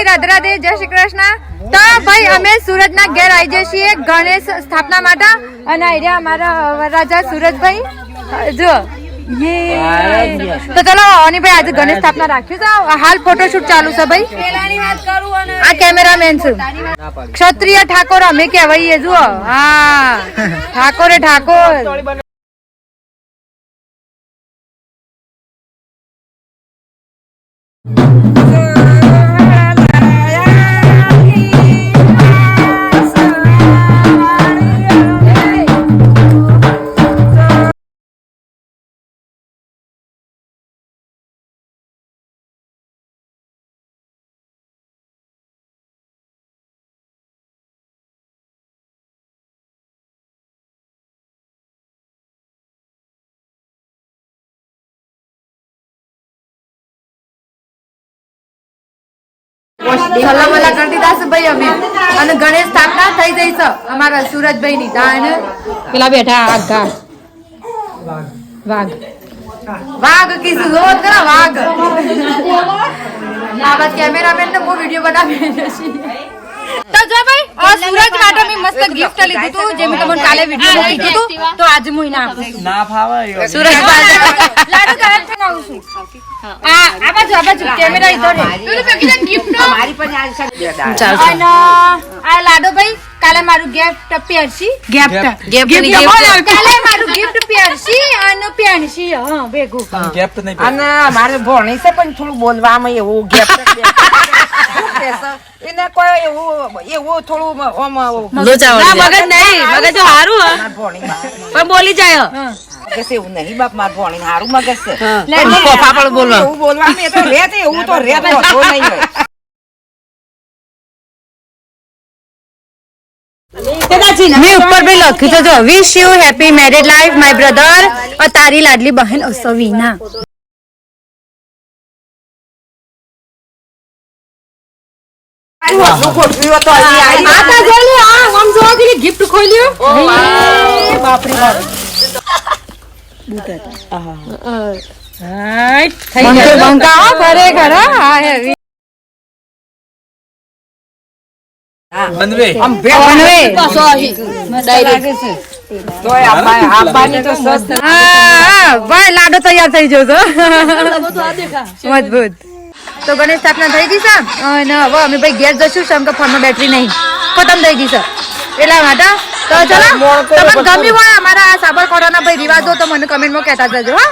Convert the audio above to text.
ભાઈ રાધે રાધે જય શ્રી કૃષ્ણ. તો ભાઈ અમે સુરતના ઘેર આવી જઈએ છીએ ગણેશ સ્થાપના માટે અને અહીંયા અમારા વરરાજા સુરજભાઈ જો તો ચલો અની ભાઈ આજે ગણેશ સ્થાપના રાખ્યું છે. હાલ ફોટોશૂટ ચાલુ છે ભાઈ. આ કેમેરામેન છે ક્ષત્રિય ઠાકોર અમે કહેવાઈએ જુઓ. હા ઠાકોરે ઠાકોર. સલામ વલા કરી દીધા છે ભાઈ અમે અને ગણેશ સ્થાપના થઈ જઈ છે અમારા સુરજભાઈ ની. પેલા બેઠા આગા વાઘ વાઘ કીધું રોજ કરો વાઘ. આ બસ કેમેરામેન ને હું વિડીયો બનાવી તો જો ભાઈ આ સુરજ માટે મેં મસ્ત ગિફ્ટ લીધું હતું જે મેં તમને કાલે વિડીયો મૂક્યું હતું તો આજે હું ના આપું ના ફાવે સુરજ લાડુ ગરમ થઈને આવું છું. આ બાજુ કેમેરા ઇધર પેલું પેકિંગ ગિફ્ટ મારી પણ અને આ લાડો ભાઈ કાલે મારું ગિફ્ટ પહેરસી કાલે મારું ગિફ્ટ પહેરસી અને પહેરસી હા ભેગું ગિફ્ટ નહીં અને મારે ભણી છે પણ થોડું બોલવામાં એવું ગિફ્ટ એને કોઈ એવું થોડું લોચાવડ મગજ નહીં મગજ તો હારું હ પણ બોલી જાય કસે એવું નહીં બાપ માર ભણી હારું મગજ છે લે કોફા પણ બોલવા એવું બોલવાનું એ તો રે તે એવું તો રે તો નહીં હોય. મેં ઉપર भी લખ્યું તો જો wish you happy married life my brother और તારી લાડલી બહેન અસવીના. गिफ्ट खोलियो बाप रे बाप लाडो तैयार थी जो मजबूत. तो गणेश स्थापना થઈ ગઈ છે અને હવે અમે ભાઈ ઘેર જશું કેમ કે ફોનમાં બેટરી નહીં ખતમ થઈ ગઈ છે એટલા માટે. તો ચલો તમને ગમ્યું હોય અમારા આ સાબરકાંઠાના ભાઈ રિવાજો તો મને કમેન્ટમાં કહેતા જજો. હા